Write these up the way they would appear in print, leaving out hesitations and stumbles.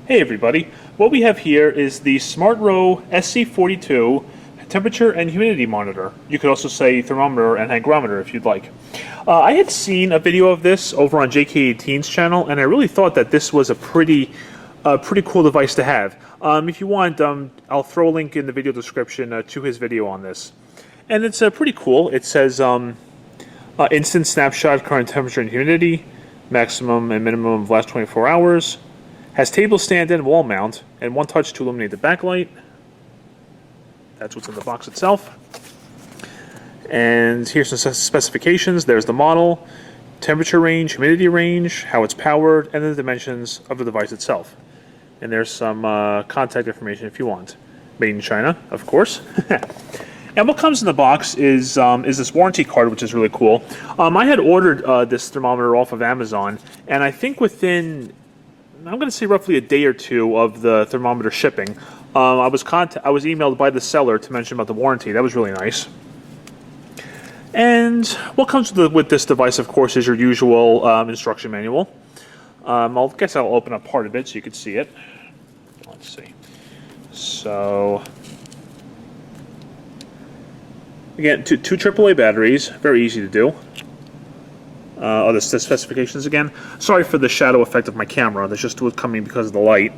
Hey everybody, what we have here is the SMARTRO SC42 temperature and humidity monitor. You could also say thermometer and hygrometer if you'd like. I had seen a video of this over on JK18's channel, and I really thought that this was a pretty cool device to have. If you want, I'll throw a link in the video description to his video on this. And it's pretty cool. It says instant snapshot, current temperature and humidity, maximum and minimum of last 24 hours. Has table stand and wall mount, and one touch to illuminate the backlight. That's what's in the box itself. And here's some specifications. There's the model, temperature range, humidity range, how it's powered, and the dimensions of the device itself. And there's some contact information if you want. Made in China, of course. And what comes in the box is this warranty card, which is really cool. I had ordered this thermometer off of Amazon, and I think within, I'm going to say roughly a day or two of the thermometer shipping, I was emailed by the seller to mention about the warranty. That was really nice. And what comes with this device, of course, is your usual instruction manual. I guess I'll open up part of it so you can see it. Let's see. So, again, two AAA batteries, very easy to do. The specifications again. Sorry for the shadow effect of my camera. That's just what's coming because of the light.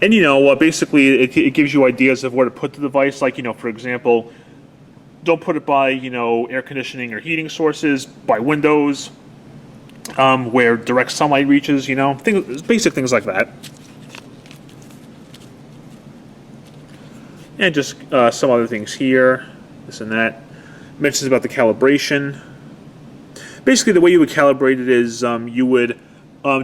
And basically it gives you ideas of where to put the device. Like, for example, don't put it by, air conditioning or heating sources, by windows, where direct sunlight reaches, basic things like that. And just some other things here, this and that. Mentions about the calibration. Basically, the way you would calibrate it is you would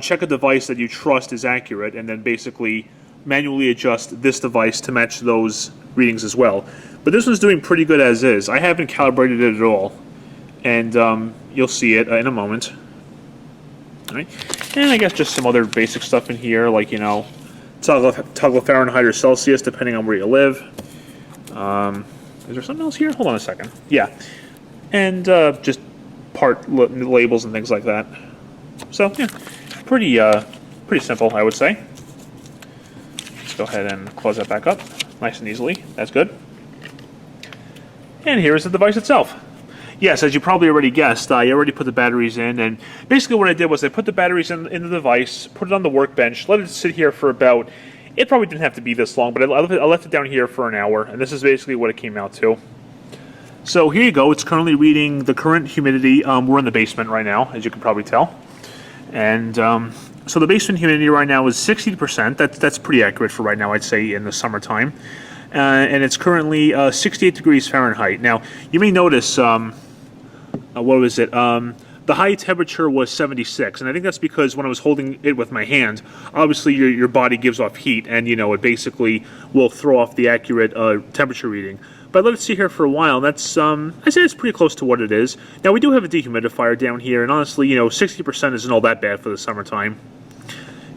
check a device that you trust is accurate, and then basically manually adjust this device to match those readings as well. But this one's doing pretty good as is. I haven't calibrated it at all, and you'll see it in a moment. All right. And I guess just some other basic stuff in here, like toggle Fahrenheit or Celsius depending on where you live. Is there something else here? Hold on a second. Yeah. And just part labels and things like that. So, yeah, pretty simple, I would say. Let's go ahead and close that back up nice and easily. That's good. And here is the device itself. Yes, as you probably already guessed, I already put the batteries in, and basically what I did was I put the batteries in the device, put it on the workbench, let it sit here for about, it probably didn't have to be this long, but I left it down here for an hour, and this is basically what it came out to. So here you go. It's currently reading the current humidity. We're in the basement right now, as you can probably tell. And so the basement humidity right now is 60%. That's pretty accurate for right now, I'd say, in the summertime. And it's currently 68 degrees Fahrenheit. Now, you may notice, what was it? The high temperature was 76, and I think that's because when I was holding it with my hand, obviously your body gives off heat, and it basically will throw off the accurate temperature reading. But let it sit here for a while, and that's I say it's pretty close to what it is. Now we do have a dehumidifier down here, and honestly, 60% isn't all that bad for the summertime.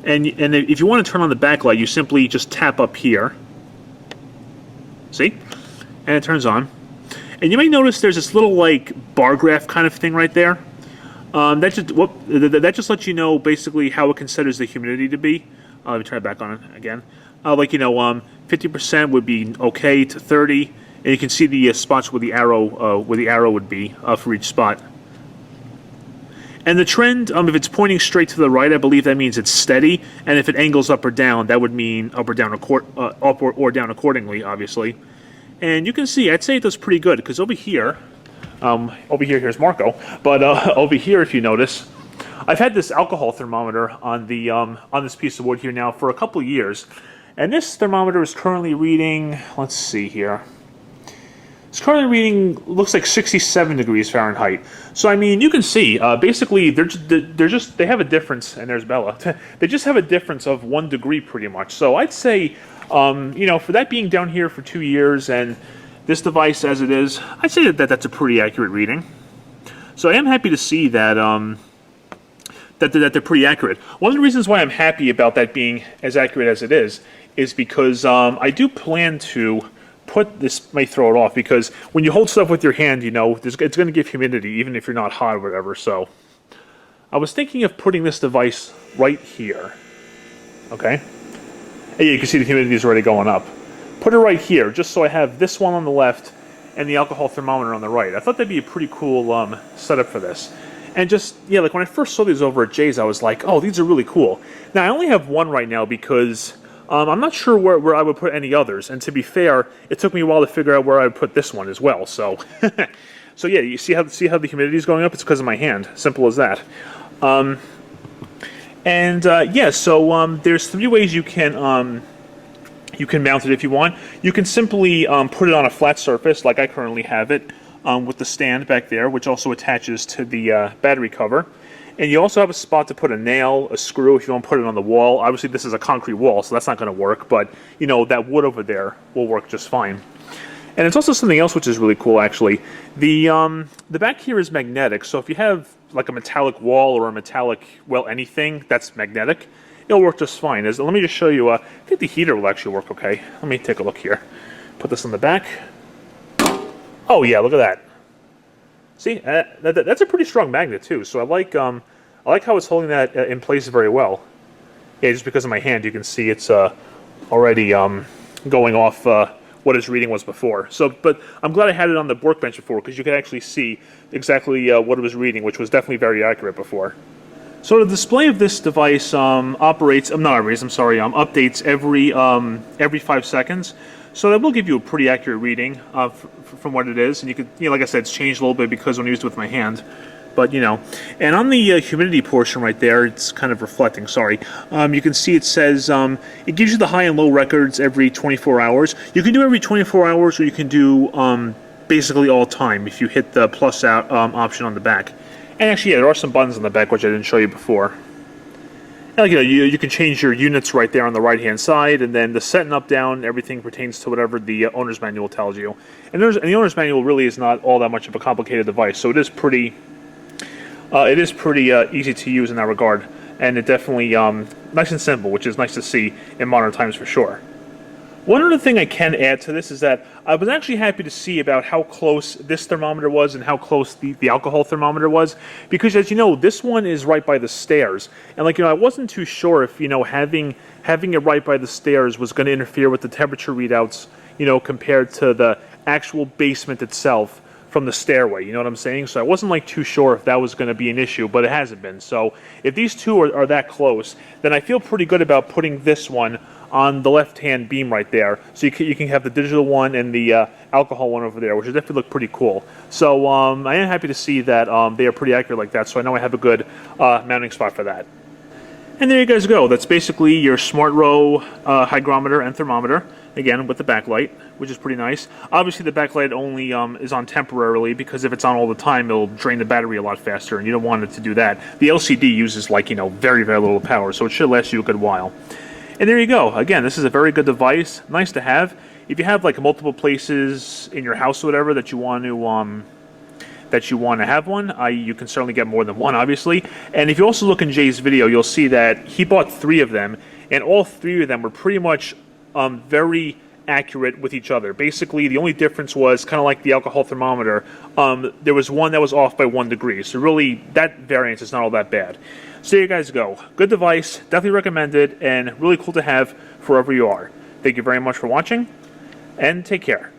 And if you want to turn on the backlight, you simply just tap up here. See? And it turns on. And you may notice there's this little bar graph kind of thing right there. That just lets you know basically how it considers the humidity to be. Let me turn it back on again. 50% would be okay to 30, and you can see the spots where the arrow would be for each spot. And the trend, if it's pointing straight to the right, I believe that means it's steady, and if it angles up or down, that would mean up or down accordingly, obviously. And you can see, I'd say it does pretty good, because over here, here's Marco, but over here, if you notice, I've had this alcohol thermometer on this piece of wood here now for a couple of years, and this thermometer is currently reading, let's see here, it's currently reading, looks like 67 degrees Fahrenheit. So I mean, you can see, basically, they have a difference, and there's Bella, they just have a difference of 1 degree pretty much. So I'd say, for that being down here for 2 years, and this device as it is, I'd say that's a pretty accurate reading. So I am happy to see that that they're pretty accurate. One of the reasons why I'm happy about that being as accurate as it is because I do plan to put this, may throw it off, because when you hold stuff with your hand, it's going to give humidity even if you're not hot or whatever. So I was thinking of putting this device right here. Okay? And you can see the humidity is already going up. Put it right here, just so I have this one on the left and the alcohol thermometer on the right. I thought that'd be a pretty cool setup for this. And just, yeah, like when I first saw these over at Jay's, I was like, oh, these are really cool. Now, I only have one right now because I'm not sure where I would put any others. And to be fair, it took me a while to figure out where I would put this one as well. So, so yeah, you see how the humidity is going up? It's because of my hand. Simple as that. Yeah, so there's 3 ways you can mount it if you want. You can simply put it on a flat surface, like I currently have it, with the stand back there, which also attaches to the battery cover. And you also have a spot to put a nail, a screw, if you want to put it on the wall. Obviously, this is a concrete wall, so that's not going to work, but, you know, that wood over there will work just fine. And it's also something else which is really cool, actually. The back here is magnetic, so if you have, like, a metallic wall or a metallic, well, anything that's magnetic, it'll work just fine. Let me just show you, I think the heater will actually work okay. Let me take a look here. Put this on the back. Oh yeah, look at that. See, that's a pretty strong magnet too, so I like how it's holding that in place very well. Yeah, just because of my hand, you can see it's already going off what its reading was before. So, but I'm glad I had it on the workbench before, because you could actually see exactly what it was reading, which was definitely very accurate before. So the display of this device updates every 5 seconds. So that will give you a pretty accurate reading from what it is. And you could, you know, like I said, it's changed a little bit because when I used it with my hand. But, you know, and on the humidity portion right there, it's kind of reflecting, sorry. You can see it says, it gives you the high and low records every 24 hours. You can do every 24 hours, or you can do basically all time if you hit the plus out option on the back. And actually, yeah, there are some buttons on the back which I didn't show you before. And, you know, you can change your units right there on the right-hand side, and then the setting up, down, everything pertains to whatever the owner's manual tells you. And the owner's manual really is not all that much of a complicated device, so it is pretty easy to use in that regard. And it definitely nice and simple, which is nice to see in modern times for sure. One other thing I can add to this is that I was actually happy to see about how close this thermometer was and how close the alcohol thermometer was, because as you know, this one is right by the stairs, and like, you know, I wasn't too sure if, you know, having it right by the stairs was going to interfere with the temperature readouts, you know, compared to the actual basement itself from the stairway, you know what I'm saying? So I wasn't like too sure if that was going to be an issue, but it hasn't been. So if these two are that close, then I feel pretty good about putting this one on the left-hand beam right there. So you can have the digital one and the alcohol one over there, which would definitely look pretty cool. So I am happy to see that they are pretty accurate like that, so I know I have a good mounting spot for that. And there you guys go. That's basically your SMARTRO hygrometer and thermometer, again with the backlight, which is pretty nice. Obviously the backlight only is on temporarily, because if it's on all the time, it'll drain the battery a lot faster, and you don't want it to do that. The LCD uses, like, you know, very, very little power, so it should last you a good while. And there you go. Again, this is a very good device, nice to have. If you have like multiple places in your house or whatever that you want to have one, you can certainly get more than one, obviously. And if you also look in Jay's video, you'll see that he bought 3 of them, and all 3 of them were pretty much very accurate with each other. Basically, the only difference was kind of like the alcohol thermometer. There was one that was off by 1 degree, so really that variance is not all that bad. So there you guys go. Good device, definitely recommend it, and really cool to have for wherever you are. Thank you very much for watching, and take care.